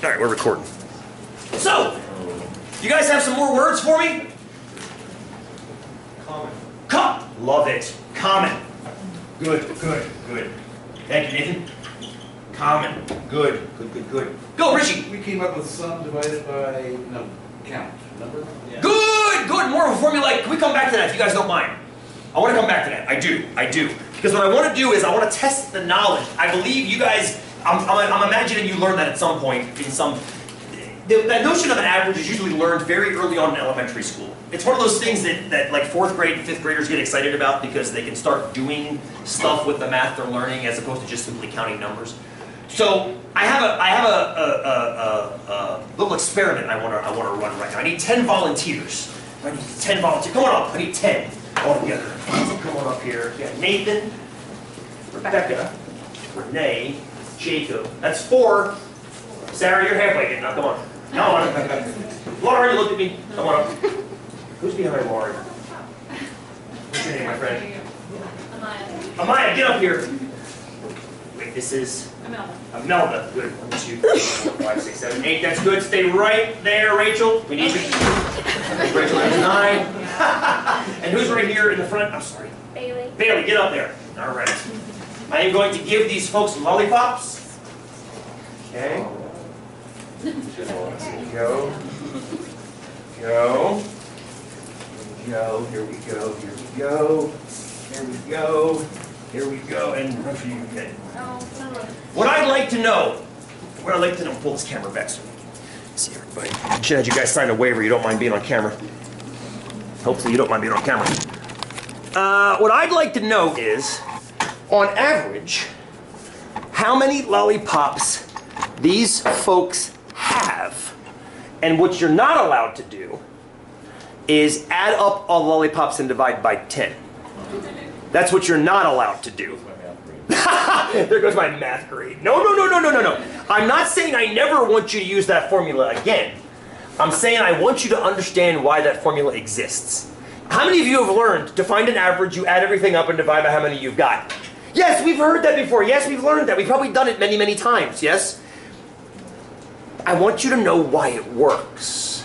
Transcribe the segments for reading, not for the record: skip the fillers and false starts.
All right, we're recording. So, you guys have some more words for me? Common. Love it. Common. Good. Thank you, Nathan. Common. Good. Go, Richie. We came up with sum divided by, no, count. Number? Yeah. Good. More of a formula. Can we come back to that if you guys don't mind? I want to come back to that. I do. Because what I want to do is I want to test the knowledge. I believe you guys, I'm imagining you learned that at some point in some, that notion of an average is usually learned very early on in elementary school. It's one of those things that like 4th grade and 5th graders get excited about because they can start doing stuff with the math they're learning as opposed to just simply counting numbers. So I have a little experiment I want to run right now. I need 10 volunteers. I need 10 volunteers. Come on up. I need 10 all together. Come on up here. Yeah, Nathan, Rebecca, Renee, Jacob. That's 4. Sarah, you're halfway in now. Come on. Lauren, you look at me. Come on up. Who's behind Lauren? What's your name, my friend? Amaya, get up here. Wait, this is Imelda. Good. 1, 2, 3, 4, 5, 6, 7, 8. That's good. Stay right there, Rachel. We need you. Rachel, that's 9. And who's right here in the front? I'm sorry. Bailey. Bailey, get up there. All right. I am going to give these folks lollipops. Okay. Go. Here we go. And run for you again. What I'd like to know, pull this camera back so we can see everybody. I should have you guys sign a waiver. You don't mind being on camera. Hopefully you don't mind being on camera. What I'd like to know is, on average, how many lollipops these folks have. And what you're not allowed to do is add up all the lollipops and divide by 10. That's what you're not allowed to do. There goes my math grade. No. I'm not saying I never want you to use that formula again. I'm saying I want you to understand why that formula exists. How many of you have learned to find an average, you add everything up and divide by how many you've got? Yes, we've heard that before. Yes, we've learned that. We've probably done it many, many times, yes? I want you to know why it works.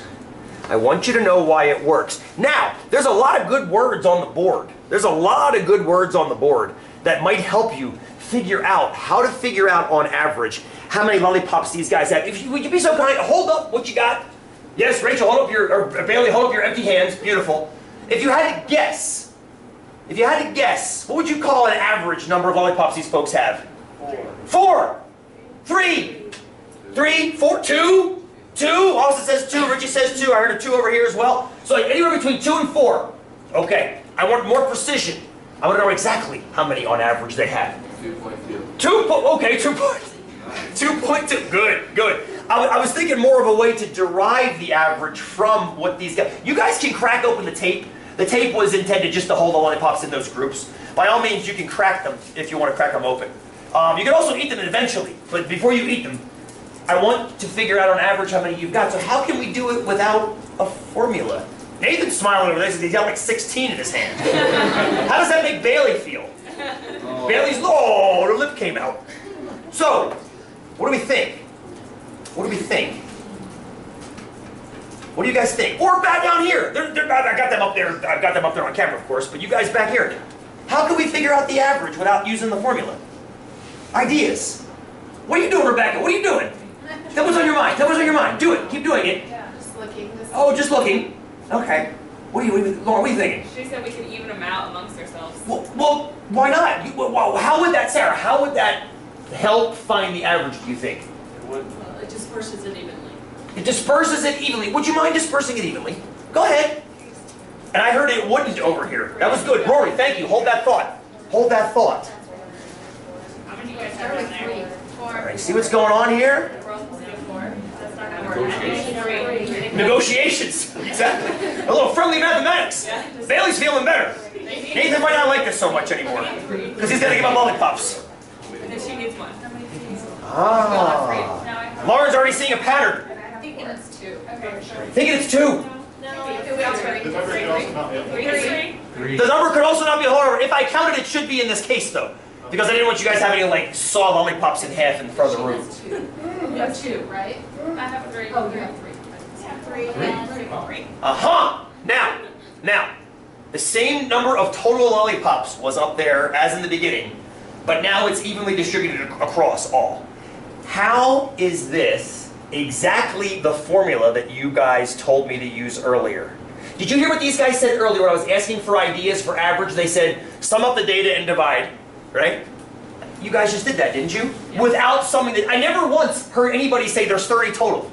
Now, there's a lot of good words on the board. That might help you figure out how to figure out on average how many lollipops these guys have. Would you be so kind, hold up what you got. Yes, Rachel, or Bailey, hold up your empty hands. Beautiful. If you had to guess, what would you call an average number of lollipops these folks have? 4. 3. 4. 2. Austin says 2. Richie says 2. I heard a 2 over here as well. So like anywhere between 2 and 4. Okay. I want more precision. I want to know exactly how many on average they have. 2.2. Okay, 2.2. Good. I was thinking more of a way to derive the average from what these guys... You guys can crack open the tape. The tape was intended just to hold the lollipops in those groups. By all means, you can crack them if you want to crack them open. You can also eat them eventually, but before you eat them, I want to figure out on average how many you've got. So how can we do it without a formula? Nathan's smiling over there because he's got like 16 in his hand. How does that make Bailey feel? Bailey's, her lip came out. So, what do we think? What do you guys think? Or back down here. I got them up there. I've got them up there on camera, of course. But you guys back here. How can we figure out the average without using the formula? Ideas. What are you doing, Rebecca? What are you doing? Tell me what's on your mind. Do it. Keep doing it. Yeah, just looking. Oh, just looking. Okay. Lauren, what are you thinking? She said we could even them out amongst ourselves. Well, why not? How would that, Sarah? How would that help find the average? Do you think? Well, it disperses it evenly. It disperses it evenly. Would you mind dispersing it evenly? Go ahead. And I heard it wouldn't over here. That was good. Rory, thank you. Hold that thought. How many do you guys have in there? 4. All right, see what's going on here? Negotiations. Exactly. A little friendly mathematics. Bailey's feeling better. Nathan might not like this so much anymore because he's going to give up lollipops. And then she needs one. Lauren's already seeing a pattern. I'm thinking it's 2. Thinking it's 2. The number could also not be a whole number. If I counted, it should be in this case, though. Because I didn't want you guys having to like saw lollipops in half and throw the room. You have two, right? I have three. Oh, you have three. Three. Now, the same number of total lollipops was up there as in the beginning, but now it's evenly distributed across all. How is this exactly the formula that you guys told me to use earlier? Did you hear what these guys said earlier when I was asking for ideas for average? They said, sum up the data and divide, right? You guys just did that, didn't you? Yeah. Without summing it. I never once heard anybody say there's 30 total.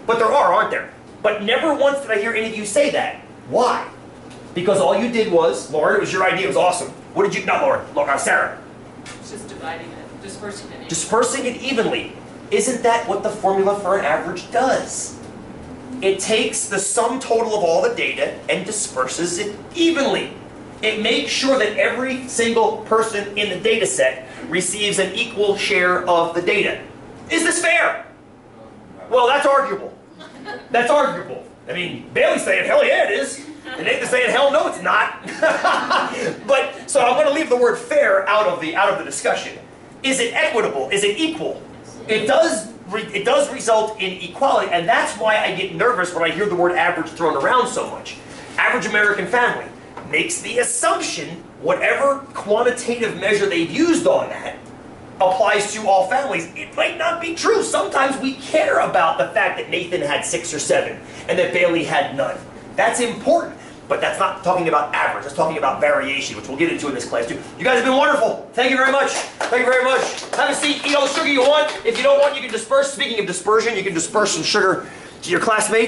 But there are, aren't there? But never once did I hear any of you say that. Why? Because all you did was, Lauren, it was your idea, it was awesome. What did you, not Lauren, Sarah. It's just dividing it, dispersing it. Dispersing it evenly. Isn't that what the formula for an average does? It takes the sum total of all the data and disperses it evenly. It makes sure that every single person in the data set receives an equal share of the data. Is this fair? Well, that's arguable. That's arguable. I mean, Bailey's saying, hell yeah it is. And Nathan's saying, hell no it's not. But, so I'm going to leave the word fair out of the discussion. Is it equitable? Is it equal? It does result in equality, and that's why I get nervous when I hear the word average thrown around so much. Average American family makes the assumption whatever quantitative measure they've used on that applies to all families. It might not be true. Sometimes we care about the fact that Nathan had 6 or 7 and that Bailey had none. That's important, but that's not talking about average. That's talking about variation, which we'll get into in this class too. You guys have been wonderful. Thank you very much. Thank you very much. Have a seat. Eat all the sugar you want. If you don't want, you can disperse. Speaking of dispersion, you can disperse some sugar to your classmates.